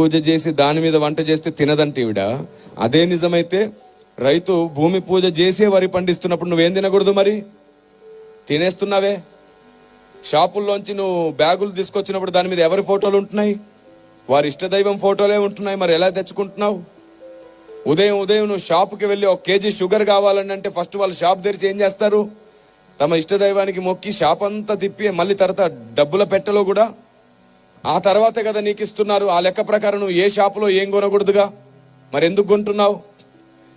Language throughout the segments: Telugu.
పూజ చేసి దాని మీద వంట చేస్తే తినదంటే ఈవిడ. అదే నిజమైతే రైతు భూమి పూజ చేసే వరి పండిస్తున్నప్పుడు నువ్వేం తినకూడదు? మరి తినేస్తున్నావే. షాపుల్లోంచి నువ్వు బ్యాగులు తీసుకొచ్చినప్పుడు దాని మీద ఎవరి ఫోటోలు ఉంటున్నాయి? వారి ఇష్టదైవం ఫోటోలే ఉంటున్నాయి. మరి ఎలా తెచ్చుకుంటున్నావు? ఉదయం నువ్వు షాపుకి వెళ్ళి 1 కేజీ షుగర్ కావాలని అంటే ఫస్ట్ వాళ్ళు షాప్ తెరిచి ఏం చేస్తారు? తమ ఇష్టదైవానికి మొక్కి షాప్ అంతా తిప్పి మళ్ళీ తర్వాత డబ్బుల పెట్టెలో కూడా ఆ తర్వాతే కదా నీకు ఇస్తున్నారు. ఆ లెక్క ప్రకారం నువ్వు ఏ షాపులో ఏం కొనకూడదుగా. మరి ఎందుకు కొంటున్నావు?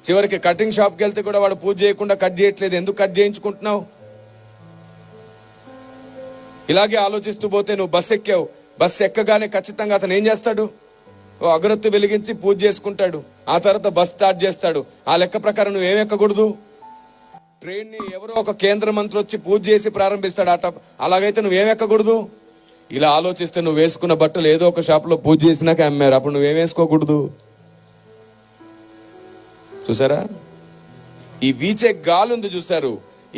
చివరికి కటింగ్ షాప్కి వెళ్తే కూడా వాడు పూజ చేయకుండా కట్ చేయట్లేదు. ఎందుకు కట్ చేయించుకుంటున్నావు? ఇలాగే ఆలోచిస్తూ పోతే నువ్వు బస్సు ఎక్కావు. బస్సు ఎక్కగానే ఖచ్చితంగా అతను ఏం చేస్తాడు? అగరొత్తి వెలిగించి పూజ చేసుకుంటాడు. ఆ తర్వాత బస్ స్టార్ట్ చేస్తాడు. ఆ లెక్క ప్రకారం నువ్వు ఏం ఎక్కకూడదు? ట్రైన్ ని ఎవరో ఒక కేంద్ర మంత్రి వచ్చి పూజ చేసి ప్రారంభిస్తాడు ఆట. అలాగైతే నువ్వేం ఎక్కకూడదు? ఇలా ఆలోచిస్తే నువ్వు వేసుకున్న బట్టలు ఏదో ఒక షాప్ లో పూజ చేసినాక అమ్మారు. అప్పుడు నువ్వేం వేసుకోకూడదు? చూసారా? ఈ వీచే గాలి ఉంది చూసారు.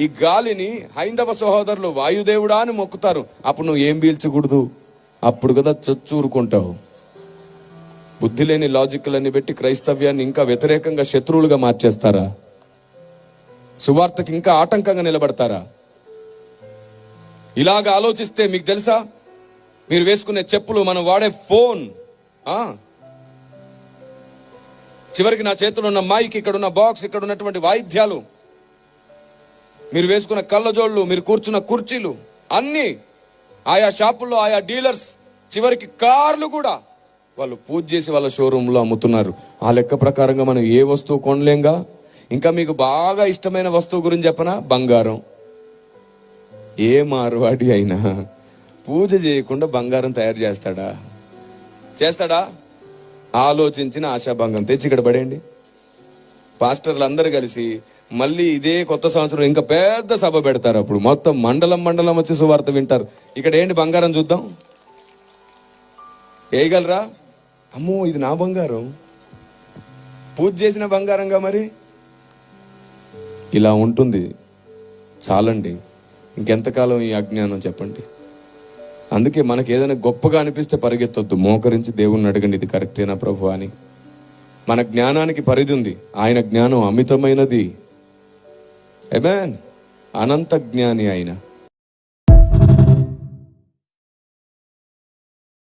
ఈ గాలిని హైందవ సహోదరులు వాయుదేవుడా అని మొక్కుతారు. అప్పుడు నువ్వు ఏం పీల్చకూడదు? అప్పుడు కదా చచ్చూరుకుంటావు. బుద్ధి లేని లాజిక్లన్నీ పెట్టి క్రైస్తవ్యాన్ని ఇంకా వ్యతిరేకంగా శత్రువులుగా మార్చేస్తారా? సువార్తకి ఇంకా ఆటంకంగా నిలబడతారా? ఇలాగ ఆలోచిస్తే మీకు తెలుసా, మీరు వేసుకునే చెప్పులు, మనం వాడే ఫోన్, చివరికి నా చేతిలో ఉన్న మైక్, ఇక్కడ ఉన్న బాక్స్, ఇక్కడ ఉన్నటువంటి వాయిద్యాలు, మీరు వేసుకున్న కళ్ళజోళ్ళు, మీరు కూర్చున్న కుర్చీలు, అన్ని ఆయా షాపుల్లో ఆయా డీలర్స్, చివరికి కార్లు కూడా వాళ్ళు పూజ చేసి వాళ్ళ షోరూంలో అమ్ముతున్నారు. ఆ లెక్క ప్రకారంగా మనం ఏ వస్తువు కొనలేంగా. ఇంకా మీకు బాగా ఇష్టమైన వస్తువు గురించి చెప్పనా? బంగారం. ఏ మార్వాడి అయినా పూజ చేయకుండా బంగారం తయారు చేస్తాడా? ఆలోచించిన ఆశాభంగం తెచ్చి ఇక్కడ పడేయండి. పాస్టర్లు అందరు కలిసి మళ్ళీ ఇదే కొత్త సంవత్సరం ఇంకా పెద్ద సభ పెడతారు. అప్పుడు మొత్తం మండలం వచ్చి సువార్త వింటారు. ఇక్కడ ఏంటి? బంగారం చూద్దాం. వేయగలరా? అమ్మో, ఇది నా బంగారం, పూజ చేసిన బంగారంగా. మరి ఇలా ఉంటుంది. చాలండి, ఇంకెంతకాలం ఈ అజ్ఞానం చెప్పండి. అందుకే మనకి ఏదైనా గొప్పగా అనిపిస్తే పరిగెత్తొద్దు. మోకరించి దేవుణ్ణి అడగండి, ఇది కరెక్టేనా ప్రభు అని. మన జ్ఞానానికి పరిధి ఉంది. ఆయన జ్ఞానం అమితమైనది. ఆమేన్. అనంత జ్ఞాని ఆయన.